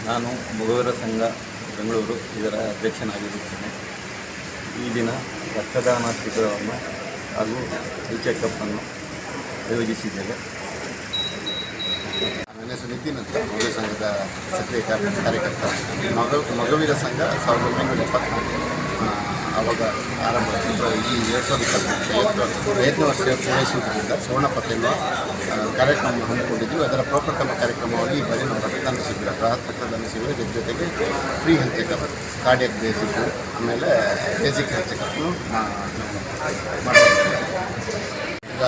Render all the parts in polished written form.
ನಾನು ಮೊಗವೀರ ಸಂಘ ಬೆಂಗಳೂರು ಇದರ ಅಧ್ಯಕ್ಷನಾಗಿರುತ್ತೇನೆ. ಈ ದಿನ ರಕ್ತದಾನ ಶಿಬಿರವನ್ನು ಹಾಗೂ ಹೆಲ್ತ್ ಚೆಕಪ್ಪನ್ನು ಆಯೋಜಿಸಿದ್ದೇವೆ. ನನ್ನ ಹೆಸರು ನಿತಿನ್ ಅಂತ, ಮೊಗವೀರ ಸಂಘದ ಸಕ್ರಿಯ ಕಾರ್ಯಕರ್ತ. ಮೊಗವೀರ ಸಂಘ 1974 ಆವಾಗ ಆರಂಭ. ಈ 2025ನೇ ವರ್ಷ ಪೂರೈಸುವುದರಿಂದ ಸ್ವರ್ಣ ಪಥ ಎನ್ನುವ ಕಾರ್ಯಕ್ರಮ ಹಮ್ಮಿಕೊಂಡಿದ್ದು, ಅದರ ಪ್ರಪ್ರಥಮ ಕಾರ್ಯಕ್ರಮವಾಗಿ ಈ ಬಾರಿ ನಮ್ಮ ರಕ್ತದಾನ ಶಿಬಿರ, ಬೃಹತ್ ರಕ್ತದಾನ ಶಿಬಿರ ಜೊತೆಗೆ free health checkup, cardiac basic, ಆಮೇಲೆ ಬೇಸಿಕ್ ಹೆಲ್ತ್ ಚೆಕಪ್ನು ಮಾಡ್ತೀವಿ. ಈಗ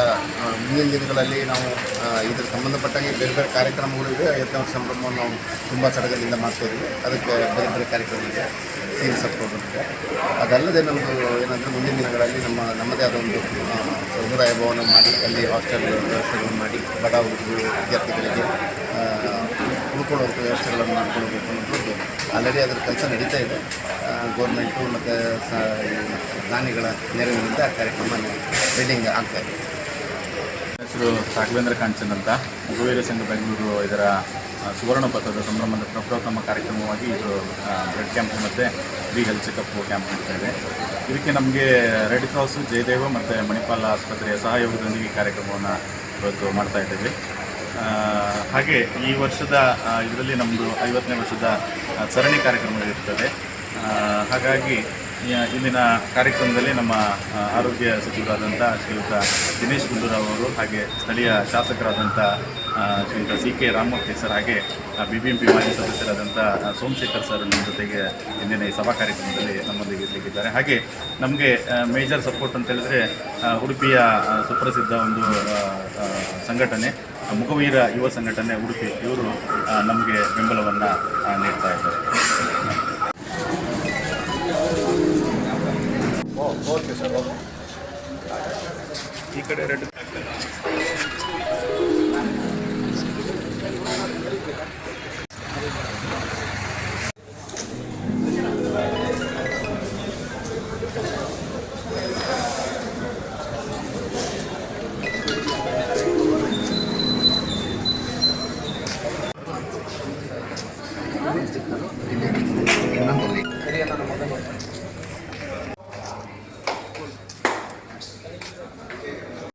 ಮುಂದಿನ ದಿನಗಳಲ್ಲಿ ನಾವು ಇದರ ಸಂಬಂಧಪಟ್ಟಾಗಿ ಬೇರೆ ಬೇರೆ ಕಾರ್ಯಕ್ರಮಗಳು ಇದೆ. 5ನೇ ವರ್ಷ ಸಂಭ್ರಮವನ್ನು ನಾವು ತುಂಬ ಸಡಗರದಿಂದ ಮಾಡ್ತಾಯಿದ್ದೀವಿ. ಅದಕ್ಕೆ ಬೇರೆ ಬೇರೆ ಕಾರ್ಯಕ್ರಮ ಇದೆ, ಸೀರಿಯಸ್ ಪ್ರೋಗ್ರಾಮ್ ಇದೆ. ಅದಲ್ಲದೆ ನಮ್ಮದು ಏನಂದರೆ ಮುಂದಿನ ದಿನಗಳಲ್ಲಿ ನಮ್ಮದೇ ಆದ ಒಂದು ಸಮುದಾಯ ಭವನ ಮಾಡಿ, ಅಲ್ಲಿ ಹಾಸ್ಟೆಲ್ ವ್ಯವಸ್ಥೆಗಳನ್ನು ಮಾಡಿ, ಬಡ ವಿದ್ಯಾರ್ಥಿಗಳಿಗೆ ಉಳ್ಕೊಳ್ಳುವಂಥ ವ್ಯವಸ್ಥೆಗಳನ್ನು ಮಾಡ್ಕೊಳ್ಬೇಕು ಅನ್ನೋದು ಆಲ್ರೆಡಿ ಅದರ ಕೆಲಸ ನಡೀತಾ ಇದೆ. ಗೌರ್ಮೆಂಟು ಮತ್ತು ದಾನಿಗಳ ನೆರವಿನಿಂದ ಆ ಕಾರ್ಯಕ್ರಮ ಬಿಲ್ಡಿಂಗ್ ಆಗ್ತಾಯಿದೆ. ಹೆಸರು ರಾಘವೇಂದ್ರ ಕಾಂಚನ್ ಅಂತ. ಮೊಗವೀರ ಸಂಘ ಬೆಂಗಳೂರು ಇದರ ಸುವರ್ಣ ಪಥದ ಸಂಭ್ರಮದ ಪ್ರಪ್ರಥಮ ಕಾರ್ಯಕ್ರಮವಾಗಿ ಇದು ಬ್ಲಡ್ ಕ್ಯಾಂಪ್ ಮತ್ತು ಫ್ರೀ ಹೆಲ್ತ್ ಚೆಕಪ್ ಕ್ಯಾಂಪ್ ನಡೀತಾ ಇದೆ. ಇದಕ್ಕೆ ನಮಗೆ ರೆಡ್ ಕ್ರಾಸು, ಜಯದೇವ ಮತ್ತು ಮಣಿಪಾಲ ಆಸ್ಪತ್ರೆಯ ಸಹಯೋಗದೊಂದಿಗೆ ಕಾರ್ಯಕ್ರಮವನ್ನು ಇವತ್ತು ಮಾಡ್ತಾ ಇದ್ದೇವೆ. ಹಾಗೆ ಈ ವರ್ಷದ ಇದರಲ್ಲಿ ನಮ್ಮದು 50ನೇ ವರ್ಷದ ಸರಣಿ ಕಾರ್ಯಕ್ರಮಗಳಿರ್ತದೆ. ಹಾಗಾಗಿ ಇಂದಿನ ಕಾರ್ಯಕ್ರಮದಲ್ಲಿ ನಮ್ಮ ಆರೋಗ್ಯ ಸಚಿವರಾದಂಥ ಶ್ರೀಯುತ ದಿನೇಶ್ ಗುಂಡೂರಾವ್ ಅವರು, ಹಾಗೆ ಸ್ಥಳೀಯ ಶಾಸಕರಾದಂಥ ಶ್ರೀಯುತ CK ರಾಮಮೂರ್ತಿ ಸರ್, ಹಾಗೆ BBMP ಮಾಜಿ ಸದಸ್ಯರಾದಂಥ ಸೋಮಶೇಖರ್ ಸರ್ ನಮ್ಮ ಜೊತೆಗೆ ಇಂದಿನ ಈ ಸಭಾ ಕಾರ್ಯಕ್ರಮದಲ್ಲಿ ನಮ್ಮೊಂದಿಗೆ ಇರಲಿಕ್ಕಿದ್ದಾರೆ. ಹಾಗೆ ನಮಗೆ ಮೇಜರ್ ಸಪೋರ್ಟ್ ಅಂತ ಹೇಳಿದ್ರೆ ಉಡುಪಿಯ ಸುಪ್ರಸಿದ್ಧ ಒಂದು ಸಂಘಟನೆ ಮೊಗವೀರ ಯುವ ಸಂಘಟನೆ ಉಡುಪಿ, ಇವರು ನಮಗೆ ಬೆಂಬಲವನ್ನು ನೀಡ್ತಾ ಇದ್ದಾರೆ. Okay sir. ಈ ಕಡೆ ರೆಡ್